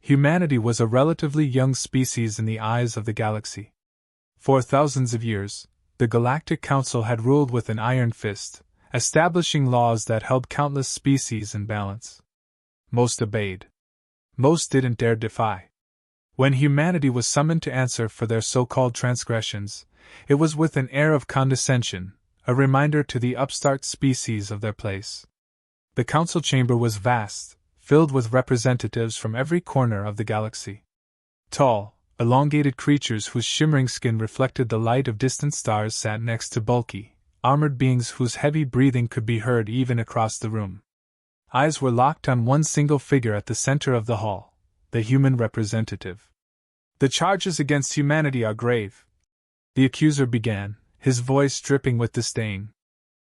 Humanity was a relatively young species in the eyes of the galaxy. For thousands of years, the Galactic Council had ruled with an iron fist, establishing laws that held countless species in balance. Most obeyed. Most didn't dare defy. When humanity was summoned to answer for their so-called transgressions, it was with an air of condescension, a reminder to the upstart species of their place. The council chamber was vast, filled with representatives from every corner of the galaxy. Tall, elongated creatures whose shimmering skin reflected the light of distant stars sat next to bulky, armored beings whose heavy breathing could be heard even across the room. Eyes were locked on one single figure at the center of the hall, the human representative. "The charges against humanity are grave," the accuser began, his voice dripping with disdain.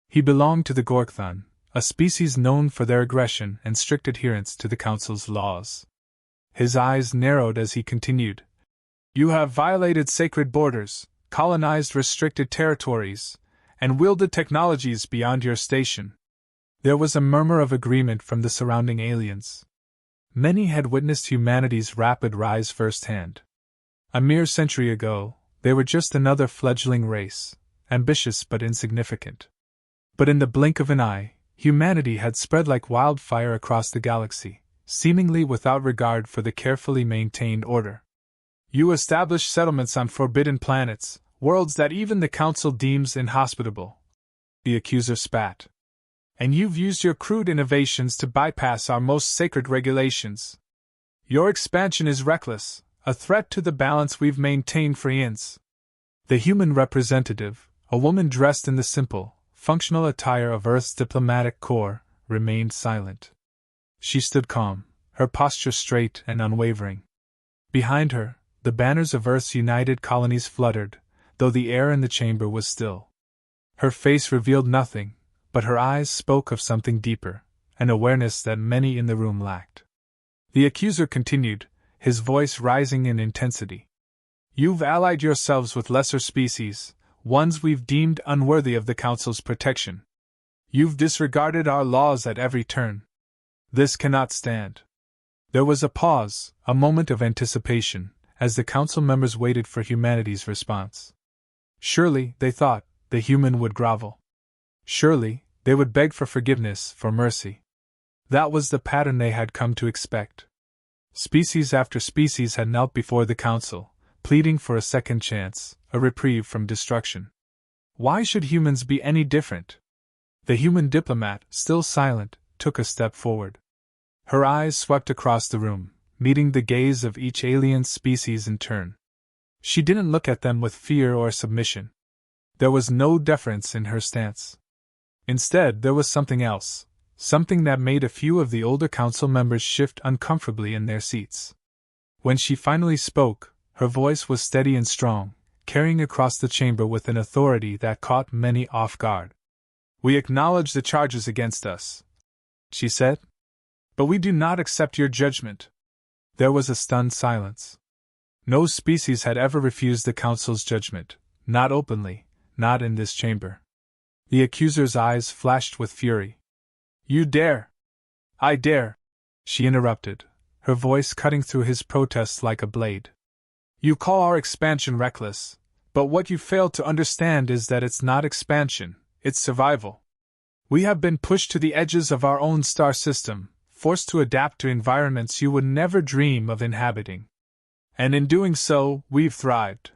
He belonged to the Gorkthan, a species known for their aggression and strict adherence to the Council's laws. His eyes narrowed as he continued. "You have violated sacred borders, colonized restricted territories, and wielded technologies beyond your station." There was a murmur of agreement from the surrounding aliens. Many had witnessed humanity's rapid rise firsthand. A mere century ago, they were just another fledgling race, ambitious but insignificant. But in the blink of an eye, humanity had spread like wildfire across the galaxy, seemingly without regard for the carefully maintained order. "You establish settlements on forbidden planets, worlds that even the Council deems inhospitable," the accuser spat. "And you've used your crude innovations to bypass our most sacred regulations. Your expansion is reckless, a threat to the balance we've maintained for eons." The human representative, a woman dressed in the simple, functional attire of Earth's diplomatic corps, remained silent. She stood calm, her posture straight and unwavering. Behind her, the banners of Earth's united colonies fluttered, though the air in the chamber was still. Her face revealed nothing, but her eyes spoke of something deeper, an awareness that many in the room lacked. The accuser continued, his voice rising in intensity. "You've allied yourselves with lesser species, ones we've deemed unworthy of the Council's protection. You've disregarded our laws at every turn. This cannot stand." There was a pause, a moment of anticipation, as the Council members waited for humanity's response. Surely, they thought, the human would grovel. Surely, they would beg for forgiveness, for mercy. That was the pattern they had come to expect. Species after species had knelt before the Council, pleading for a second chance, a reprieve from destruction. Why should humans be any different? The human diplomat, still silent, took a step forward. Her eyes swept across the room, meeting the gaze of each alien species in turn. She didn't look at them with fear or submission. There was no deference in her stance. Instead, there was something else, something that made a few of the older council members shift uncomfortably in their seats. When she finally spoke, her voice was steady and strong, carrying across the chamber with an authority that caught many off guard. "We acknowledge the charges against us," she said, "but we do not accept your judgment." There was a stunned silence. No species had ever refused the Council's judgment, not openly, not in this chamber. The accuser's eyes flashed with fury. "You dare!" "I dare!" she interrupted, her voice cutting through his protests like a blade. "You call our expansion reckless, but what you fail to understand is that it's not expansion, it's survival. We have been pushed to the edges of our own star system, forced to adapt to environments you would never dream of inhabiting. And in doing so, we've thrived.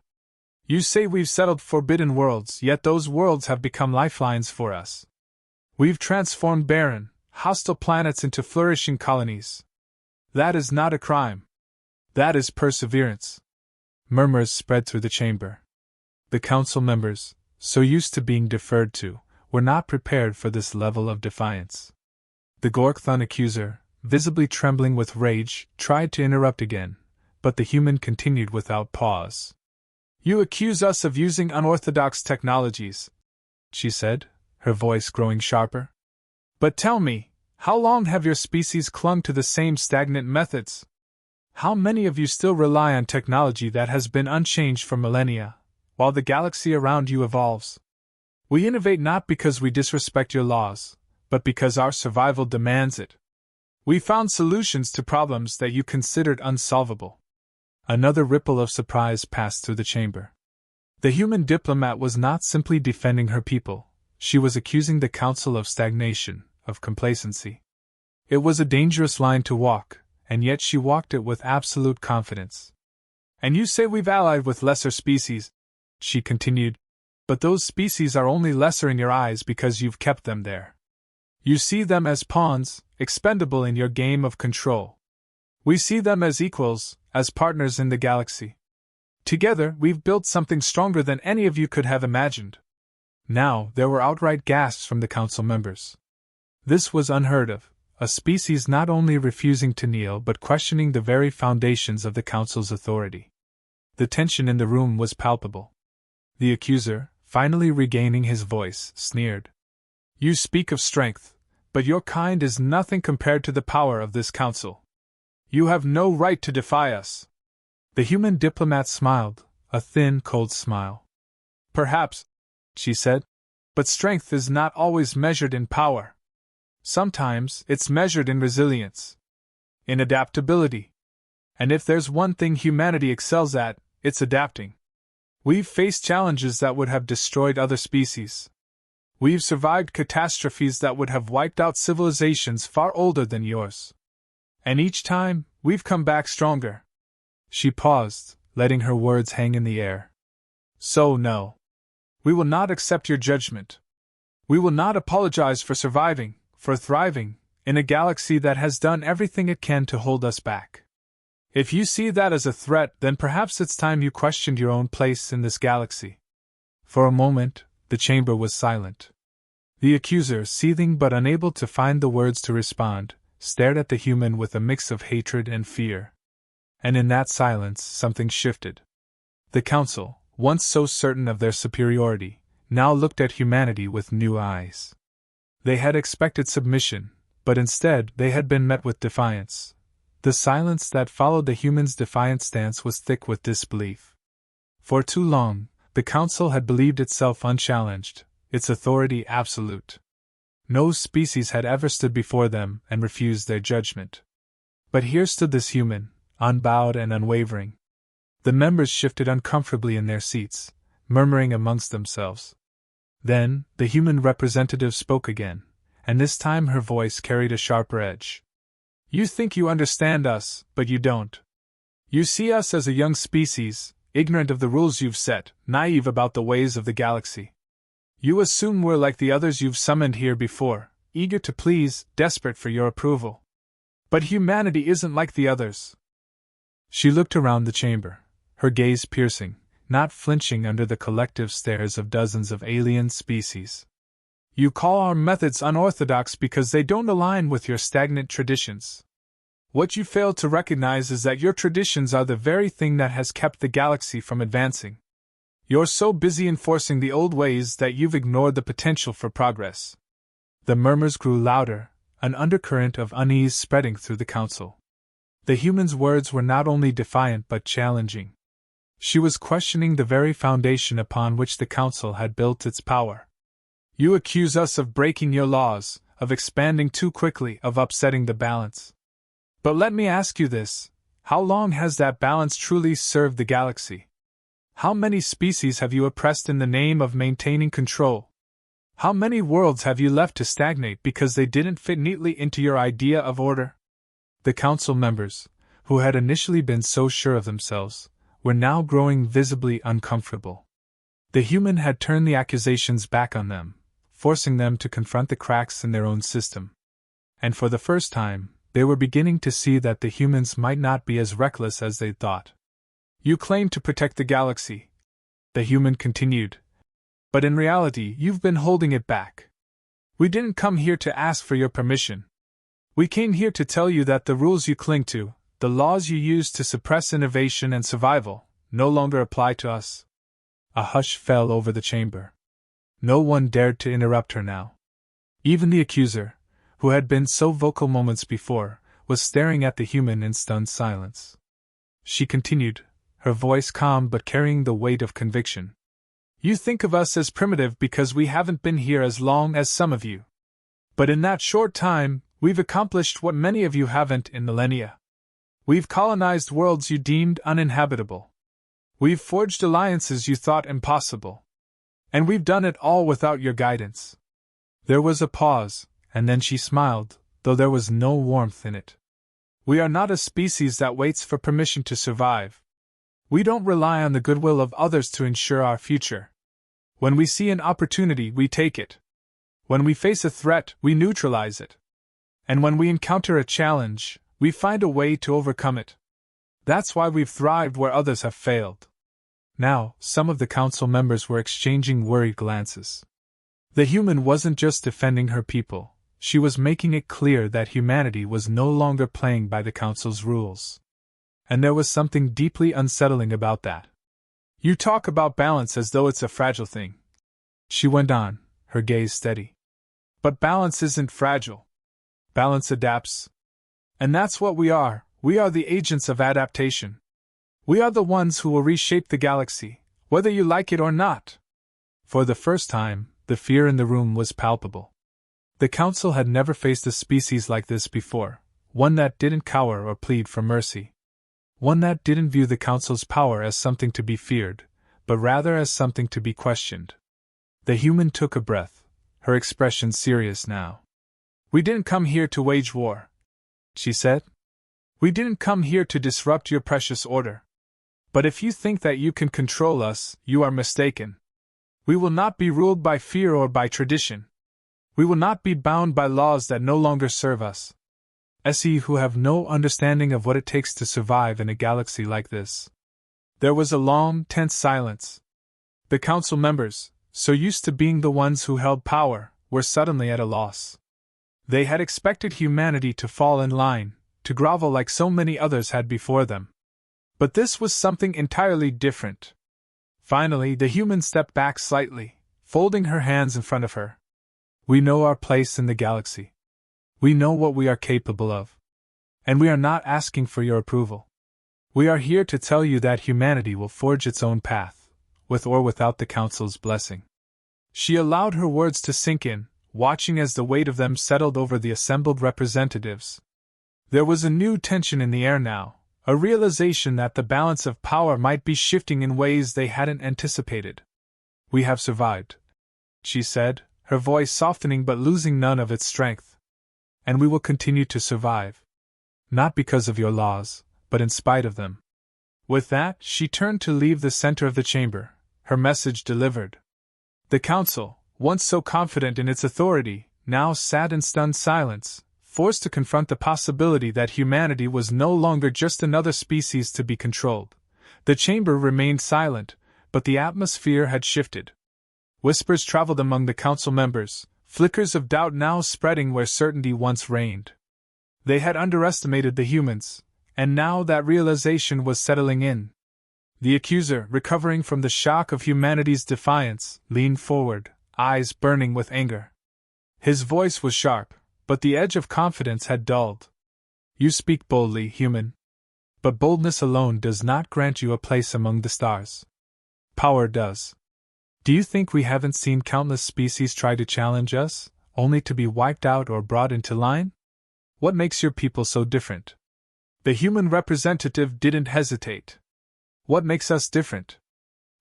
You say we've settled forbidden worlds, yet those worlds have become lifelines for us. We've transformed barren, hostile planets into flourishing colonies. That is not a crime. That is perseverance." Murmurs spread through the chamber. The council members, so used to being deferred to, were not prepared for this level of defiance. The Gorkthan accuser, visibly trembling with rage, tried to interrupt again, but the human continued without pause. "You accuse us of using unorthodox technologies," she said, her voice growing sharper. "But tell me, how long have your species clung to the same stagnant methods? How many of you still rely on technology that has been unchanged for millennia, while the galaxy around you evolves? We innovate not because we disrespect your laws, but because our survival demands it. We found solutions to problems that you considered unsolvable. Another ripple of surprise passed through the chamber. The human diplomat was not simply defending her people, she was accusing the council of stagnation, of complacency. It was a dangerous line to walk, and yet she walked it with absolute confidence. And you say we've allied with lesser species, she continued, but those species are only lesser in your eyes because you've kept them there. You see them as pawns, expendable in your game of control. We see them as equals, as partners in the galaxy. Together, we've built something stronger than any of you could have imagined. Now, there were outright gasps from the council members. This was unheard of, a species not only refusing to kneel but questioning the very foundations of the council's authority. The tension in the room was palpable. The accuser, finally regaining his voice, sneered. You speak of strength, but your kind is nothing compared to the power of this council. You have no right to defy us. The human diplomat smiled, a thin, cold smile. Perhaps, she said, but strength is not always measured in power. Sometimes it's measured in resilience, in adaptability. And if there's one thing humanity excels at, it's adapting. We've faced challenges that would have destroyed other species. We've survived catastrophes that would have wiped out civilizations far older than yours. And each time, we've come back stronger. She paused, letting her words hang in the air. So no. We will not accept your judgment. We will not apologize for surviving, for thriving, in a galaxy that has done everything it can to hold us back. If you see that as a threat, then perhaps it's time you questioned your own place in this galaxy. For a moment, the chamber was silent. The accuser, seething but unable to find the words to respond, stared at the human with a mix of hatred and fear. And in that silence, something shifted. The council, once so certain of their superiority, now looked at humanity with new eyes. They had expected submission, but instead they had been met with defiance. The silence that followed the human's defiant stance was thick with disbelief. For too long, the council had believed itself unchallenged, its authority absolute. No species had ever stood before them and refused their judgment. But here stood this human, unbowed and unwavering. The members shifted uncomfortably in their seats, murmuring amongst themselves. Then, the human representative spoke again, and this time her voice carried a sharper edge. You think you understand us, but you don't. You see us as a young species, ignorant of the rules you've set, naive about the ways of the galaxy. You assume we're like the others you've summoned here before, eager to please, desperate for your approval. But humanity isn't like the others. She looked around the chamber, her gaze piercing, not flinching under the collective stares of dozens of alien species. You call our methods unorthodox because they don't align with your stagnant traditions. What you fail to recognize is that your traditions are the very thing that has kept the galaxy from advancing. You're so busy enforcing the old ways that you've ignored the potential for progress. The murmurs grew louder, an undercurrent of unease spreading through the council. The human's words were not only defiant but challenging. She was questioning the very foundation upon which the council had built its power. You accuse us of breaking your laws, of expanding too quickly, of upsetting the balance. But let me ask you this, how long has that balance truly served the galaxy? How many species have you oppressed in the name of maintaining control? How many worlds have you left to stagnate because they didn't fit neatly into your idea of order? The council members, who had initially been so sure of themselves, were now growing visibly uncomfortable. The human had turned the accusations back on them, forcing them to confront the cracks in their own system. And for the first time, they were beginning to see that the humans might not be as reckless as they thought. You claim to protect the galaxy, the human continued, but in reality you've been holding it back. We didn't come here to ask for your permission. We came here to tell you that the rules you cling to, the laws you use to suppress innovation and survival, no longer apply to us. A hush fell over the chamber. No one dared to interrupt her now. Even the accuser, who had been so vocal moments before, was staring at the human in stunned silence. She continued, her voice calm but carrying the weight of conviction. You think of us as primitive because we haven't been here as long as some of you. But in that short time, We've accomplished what many of you haven't in millennia. We've colonized worlds you deemed uninhabitable. We've forged alliances you thought impossible. And we've done it all without your guidance." There was a pause, and then she smiled, though there was no warmth in it. "We are not a species that waits for permission to survive. We don't rely on the goodwill of others to ensure our future. When we see an opportunity, we take it. When we face a threat, we neutralize it. And when we encounter a challenge, we find a way to overcome it. That's why we've thrived where others have failed." Now, some of the council members were exchanging worried glances. The human wasn't just defending her people, she was making it clear that humanity was no longer playing by the council's rules. And there was something deeply unsettling about that. "You talk about balance as though it's a fragile thing," she went on, her gaze steady. "But balance isn't fragile. Balance adapts. And that's what we are the agents of adaptation. We are the ones who will reshape the galaxy, whether you like it or not." For the first time, the fear in the room was palpable. The Council had never faced a species like this before, one that didn't cower or plead for mercy. One that didn't view the Council's power as something to be feared, but rather as something to be questioned. The human took a breath, her expression serious now. "We didn't come here to wage war," she said. "We didn't come here to disrupt your precious order. But if you think that you can control us, you are mistaken. We will not be ruled by fear or by tradition. We will not be bound by laws that no longer serve us. SE who have no understanding of what it takes to survive in a galaxy like this." There was a long, tense silence. The council members, so used to being the ones who held power, were suddenly at a loss. They had expected humanity to fall in line, to grovel like so many others had before them. But this was something entirely different. Finally, the human stepped back slightly, folding her hands in front of her. "We know our place in the galaxy. We know what we are capable of. And we are not asking for your approval. We are here to tell you that humanity will forge its own path, with or without the Council's blessing." She allowed her words to sink in, watching as the weight of them settled over the assembled representatives. There was a new tension in the air now, a realization that the balance of power might be shifting in ways they hadn't anticipated. "We have survived," she said, her voice softening but losing none of its strength. "And we will continue to survive. Not because of your laws, but in spite of them." With that, she turned to leave the center of the chamber, her message delivered. The Council, once so confident in its authority, now sat in stunned silence, forced to confront the possibility that humanity was no longer just another species to be controlled. The chamber remained silent, but the atmosphere had shifted. Whispers traveled among the council members, flickers of doubt now spreading where certainty once reigned. They had underestimated the humans, and now that realization was settling in. The accuser, recovering from the shock of humanity's defiance, leaned forward, eyes burning with anger. His voice was sharp, but the edge of confidence had dulled. "You speak boldly, human. But boldness alone does not grant you a place among the stars. Power does. Do you think we haven't seen countless species try to challenge us, only to be wiped out or brought into line? What makes your people so different?" The human representative didn't hesitate. "What makes us different?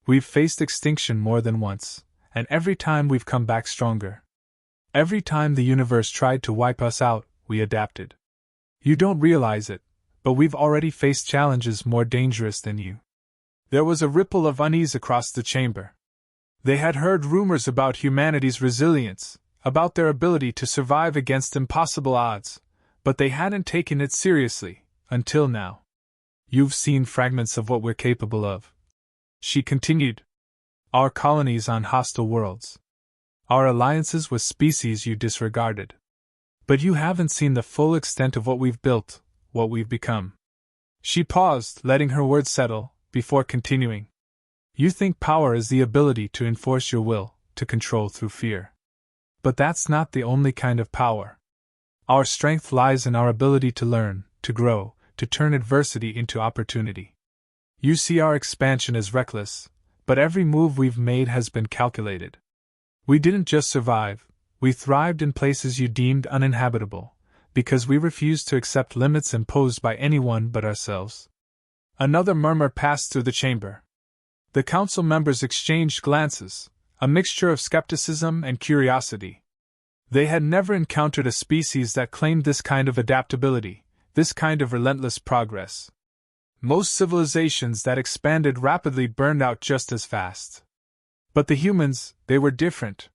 We've faced extinction more than once, and every time we've come back stronger. Every time the universe tried to wipe us out, we adapted. You don't realize it, but we've already faced challenges more dangerous than you." There was a ripple of unease across the chamber. They had heard rumors about humanity's resilience, about their ability to survive against impossible odds, but they hadn't taken it seriously, until now. "You've seen fragments of what we're capable of," she continued. "Our colonies on hostile worlds. Our alliances with species you disregarded. But you haven't seen the full extent of what we've built, what we've become." She paused, letting her words settle, before continuing. "You think power is the ability to enforce your will, to control through fear. But that's not the only kind of power. Our strength lies in our ability to learn, to grow, to turn adversity into opportunity. You see our expansion as reckless, but every move we've made has been calculated. We didn't just survive, we thrived in places you deemed uninhabitable, because we refuse to accept limits imposed by anyone but ourselves. Another murmur passed through the chamber. The council members exchanged glances, a mixture of skepticism and curiosity. They had never encountered a species that claimed this kind of adaptability, this kind of relentless progress. Most civilizations that expanded rapidly burned out just as fast. But the humans, they were different.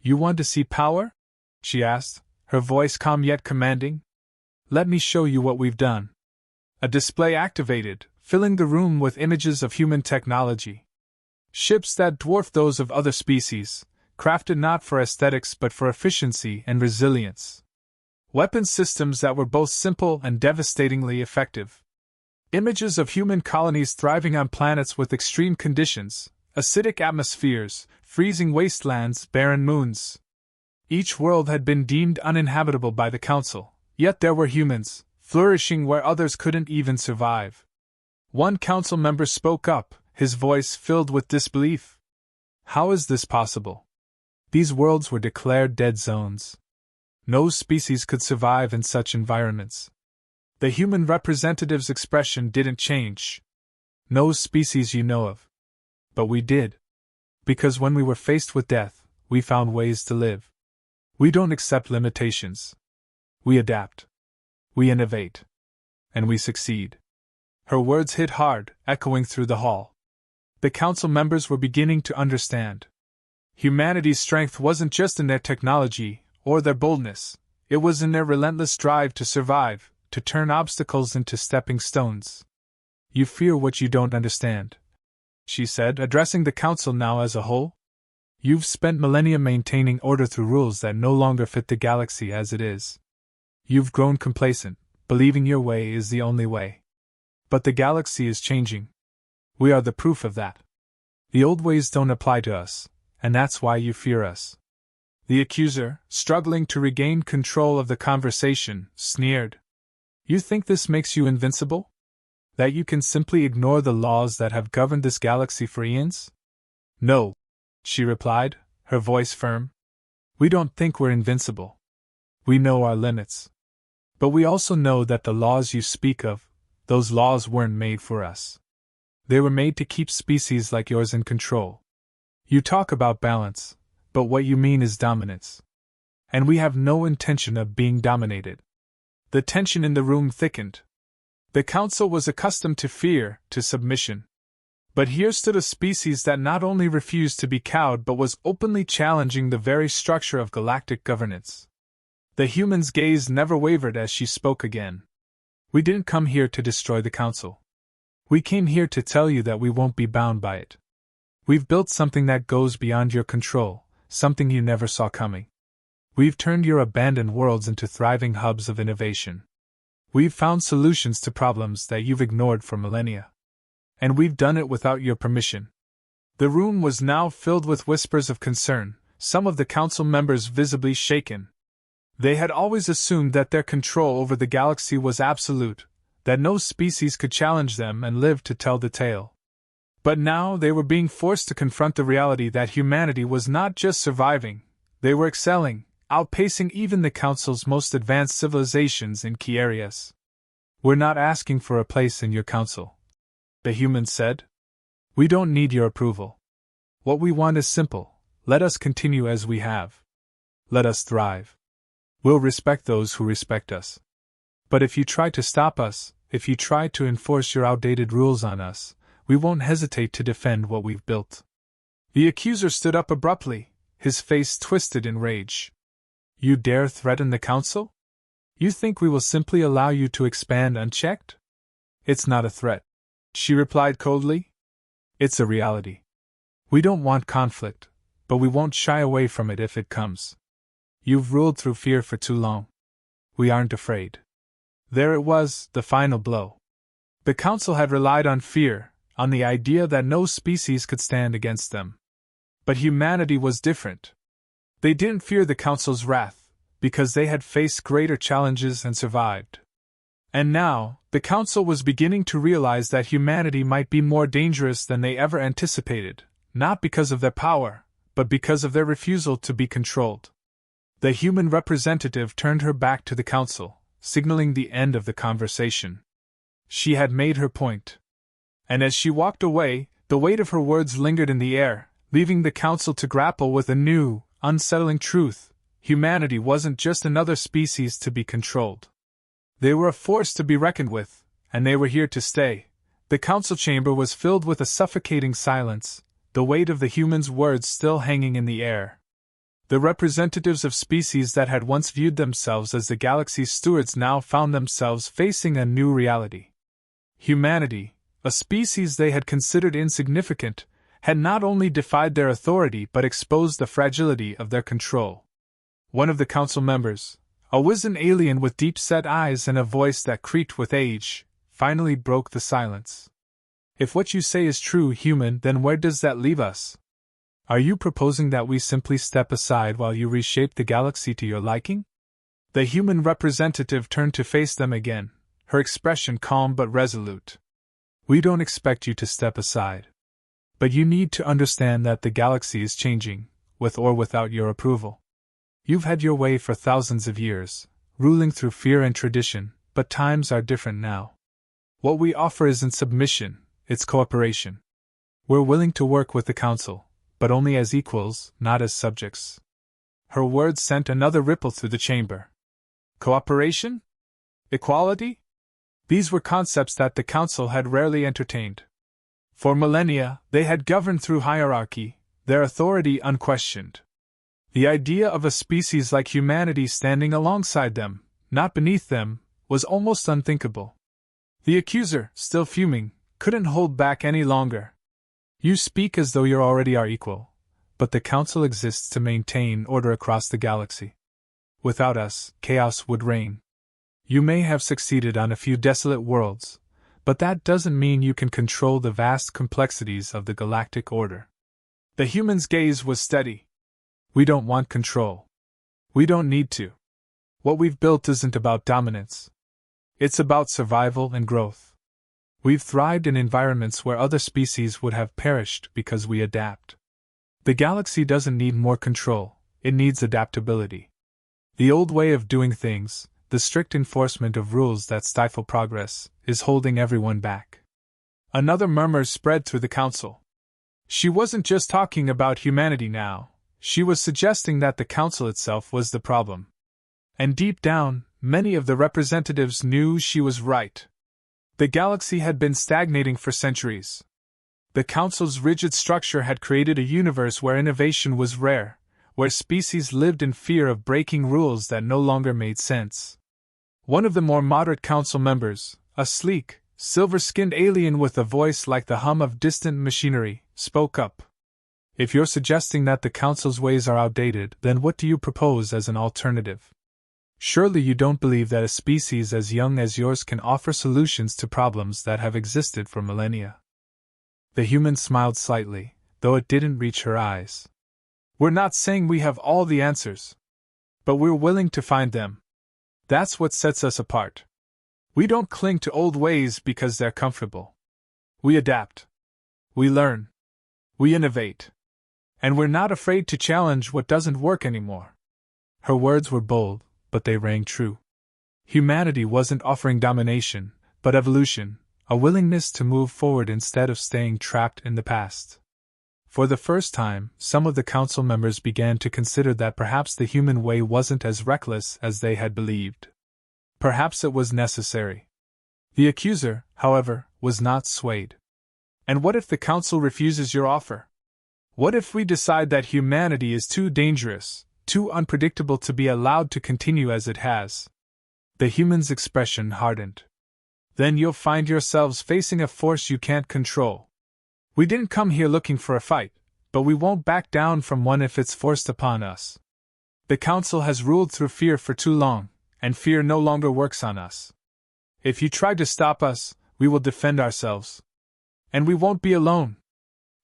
"You want to see power?" she asked, her voice calm yet commanding. "Let me show you what we've done." A display activated, filling the room with images of human technology. Ships that dwarfed those of other species, crafted not for aesthetics but for efficiency and resilience. Weapon systems that were both simple and devastatingly effective. Images of human colonies thriving on planets with extreme conditions, acidic atmospheres, freezing wastelands, barren moons. Each world had been deemed uninhabitable by the Council, yet there were humans, flourishing where others couldn't even survive. One council member spoke up, his voice filled with disbelief. "How is this possible? These worlds were declared dead zones. No species could survive in such environments." The human representative's expression didn't change. "No species you know of. But we did. Because when we were faced with death, we found ways to live. We don't accept limitations. We adapt. We innovate. And we succeed." Her words hit hard, echoing through the hall. The council members were beginning to understand. Humanity's strength wasn't just in their technology or their boldness, it was in their relentless drive to survive, to turn obstacles into stepping stones. "You fear what you don't understand," she said, addressing the council now as a whole. "You've spent millennia maintaining order through rules that no longer fit the galaxy as it is. You've grown complacent, believing your way is the only way. But the galaxy is changing. We are the proof of that. The old ways don't apply to us, and that's why you fear us." The accuser, struggling to regain control of the conversation, sneered. "You think this makes you invincible? That you can simply ignore the laws that have governed this galaxy for eons?" "No," she replied, her voice firm. "We don't think we're invincible. We know our limits. But we also know that the laws you speak of, those laws weren't made for us. They were made to keep species like yours in control. You talk about balance, but what you mean is dominance. And we have no intention of being dominated." The tension in the room thickened. The council was accustomed to fear, to submission. But here stood a species that not only refused to be cowed but was openly challenging the very structure of galactic governance. The human's gaze never wavered as she spoke again. "We didn't come here to destroy the council. We came here to tell you that we won't be bound by it. We've built something that goes beyond your control, something you never saw coming. We've turned your abandoned worlds into thriving hubs of innovation. We've found solutions to problems that you've ignored for millennia. And we've done it without your permission." The room was now filled with whispers of concern, some of the council members visibly shaken. They had always assumed that their control over the galaxy was absolute, that no species could challenge them and live to tell the tale. But now they were being forced to confront the reality that humanity was not just surviving, they were excelling, outpacing even the Council's most advanced civilizations in key areas. "We're not asking for a place in your council," the humans said. "We don't need your approval. What we want is simple: let us continue as we have. Let us thrive. We'll respect those who respect us. But if you try to stop us, if you try to enforce your outdated rules on us, we won't hesitate to defend what we've built." The accuser stood up abruptly, his face twisted in rage. "You dare threaten the council? You think we will simply allow you to expand unchecked?" "It's not a threat," she replied coldly. "It's a reality. We don't want conflict, but we won't shy away from it if it comes. You've ruled through fear for too long. We aren't afraid." There it was, the final blow. The council had relied on fear, on the idea that no species could stand against them. But humanity was different. They didn't fear the council's wrath, because they had faced greater challenges and survived. And now, the council was beginning to realize that humanity might be more dangerous than they ever anticipated, not because of their power, but because of their refusal to be controlled. The human representative turned her back to the council, signaling the end of the conversation. She had made her point. And as she walked away, the weight of her words lingered in the air, leaving the council to grapple with a new, unsettling truth. Humanity wasn't just another species to be controlled. They were a force to be reckoned with, and they were here to stay. The council chamber was filled with a suffocating silence, the weight of the humans' words still hanging in the air. The representatives of species that had once viewed themselves as the galaxy's stewards now found themselves facing a new reality. Humanity, a species they had considered insignificant, had not only defied their authority but exposed the fragility of their control. One of the council members, a wizened alien with deep-set eyes and a voice that creaked with age, finally broke the silence. If what you say is true, human, then where does that leave us? Are you proposing that we simply step aside while you reshape the galaxy to your liking? The human representative turned to face them again, her expression calm but resolute. We don't expect you to step aside. But you need to understand that the galaxy is changing, with or without your approval. You've had your way for thousands of years, ruling through fear and tradition, but times are different now. What we offer isn't submission, it's cooperation. We're willing to work with the council, but only as equals, not as subjects. Her words sent another ripple through the chamber. Cooperation? Equality? These were concepts that the council had rarely entertained. For millennia, they had governed through hierarchy, their authority unquestioned. The idea of a species like humanity standing alongside them, not beneath them, was almost unthinkable. The accuser, still fuming, couldn't hold back any longer. You speak as though you already are equal, but the council exists to maintain order across the galaxy. Without us, chaos would reign. You may have succeeded on a few desolate worlds, but that doesn't mean you can control the vast complexities of the galactic order. The human's gaze was steady. We don't want control. We don't need to. What we've built isn't about dominance. It's about survival and growth. We've thrived in environments where other species would have perished because we adapt. The galaxy doesn't need more control, it needs adaptability. The old way of doing things, the strict enforcement of rules that stifle progress, is holding everyone back. Another murmur spread through the council. She wasn't just talking about humanity now, she was suggesting that the council itself was the problem. And deep down, many of the representatives knew she was right. The galaxy had been stagnating for centuries. The council's rigid structure had created a universe where innovation was rare, where species lived in fear of breaking rules that no longer made sense. One of the more moderate council members, a sleek, silver-skinned alien with a voice like the hum of distant machinery, spoke up. If you're suggesting that the council's ways are outdated, then what do you propose as an alternative? Surely you don't believe that a species as young as yours can offer solutions to problems that have existed for millennia. The human smiled slightly, though it didn't reach her eyes. We're not saying we have all the answers, but we're willing to find them. That's what sets us apart. We don't cling to old ways because they're comfortable. We adapt. We learn. We innovate. And we're not afraid to challenge what doesn't work anymore. Her words were bold, but they rang true. Humanity wasn't offering domination, but evolution, a willingness to move forward instead of staying trapped in the past. For the first time, some of the council members began to consider that perhaps the human way wasn't as reckless as they had believed. Perhaps it was necessary. The accuser, however, was not swayed. And what if the council refuses your offer? What if we decide that humanity is too dangerous, too unpredictable to be allowed to continue as it has? The human's expression hardened. Then you'll find yourselves facing a force you can't control. We didn't come here looking for a fight, but we won't back down from one if it's forced upon us. The council has ruled through fear for too long, and fear no longer works on us. If you try to stop us, we will defend ourselves. And we won't be alone.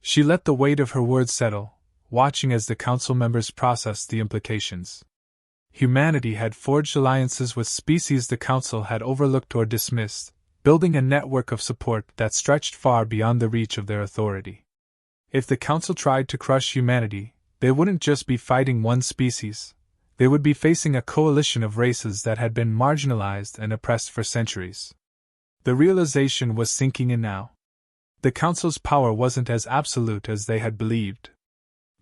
She let the weight of her words settle, watching as the council members processed the implications. Humanity had forged alliances with species the council had overlooked or dismissed, building a network of support that stretched far beyond the reach of their authority. If the council tried to crush humanity, they wouldn't just be fighting one species, they would be facing a coalition of races that had been marginalized and oppressed for centuries. The realization was sinking in now. The Council's power wasn't as absolute as they had believed.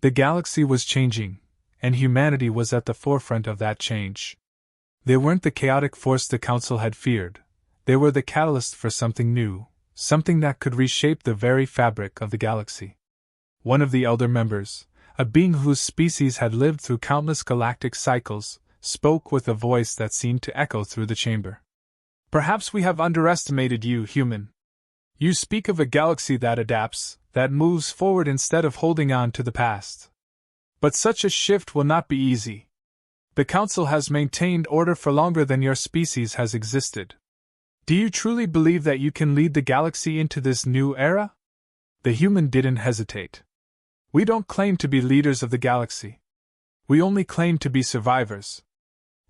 The galaxy was changing, and humanity was at the forefront of that change. They weren't the chaotic force the Council had feared. They were the catalyst for something new, something that could reshape the very fabric of the galaxy. One of the elder members, a being whose species had lived through countless galactic cycles, spoke with a voice that seemed to echo through the chamber. "Perhaps we have underestimated you, human. You speak of a galaxy that adapts, that moves forward instead of holding on to the past. But such a shift will not be easy. The Council has maintained order for longer than your species has existed. Do you truly believe that you can lead the galaxy into this new era?" The human didn't hesitate. "We don't claim to be leaders of the galaxy. We only claim to be survivors.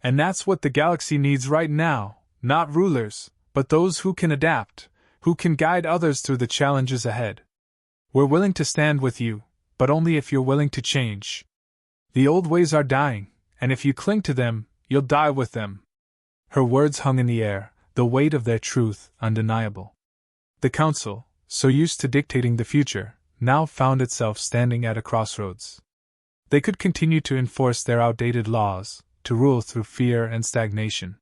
And that's what the galaxy needs right now, not rulers, but those who can adapt, who can guide others through the challenges ahead. We're willing to stand with you, but only if you're willing to change. The old ways are dying, and if you cling to them, you'll die with them." Her words hung in the air, the weight of their truth undeniable. The Council, so used to dictating the future, now found itself standing at a crossroads. They could continue to enforce their outdated laws, to rule through fear and stagnation.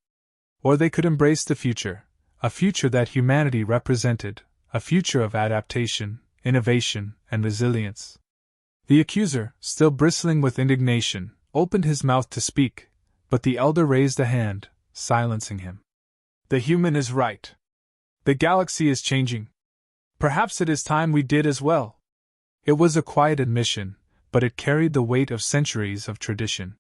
Or they could embrace the future, a future that humanity represented, a future of adaptation, innovation, and resilience. The accuser, still bristling with indignation, opened his mouth to speak, but the elder raised a hand, silencing him. "The human is right. The galaxy is changing. Perhaps it is time we did as well." It was a quiet admission, but it carried the weight of centuries of tradition.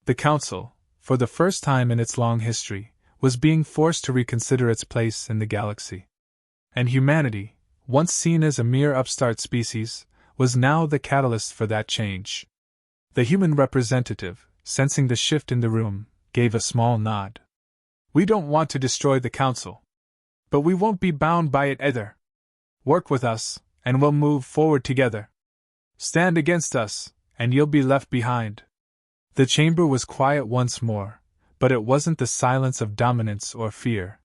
The Council, for the first time in its long history, was being forced to reconsider its place in the galaxy. And humanity, once seen as a mere upstart species, was now the catalyst for that change. The human representative, sensing the shift in the room, gave a small nod. "We don't want to destroy the Council. But we won't be bound by it either. Work with us, and we'll move forward together. Stand against us, and you'll be left behind." The chamber was quiet once more, but it wasn't the silence of dominance or fear.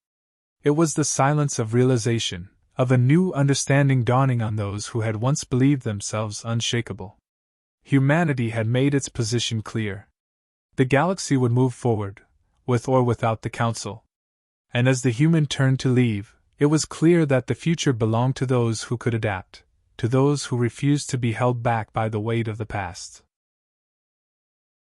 It was the silence of realization, of a new understanding dawning on those who had once believed themselves unshakable. Humanity had made its position clear. The galaxy would move forward, with or without the Council. And as the human turned to leave, it was clear that the future belonged to those who could adapt, to those who refused to be held back by the weight of the past.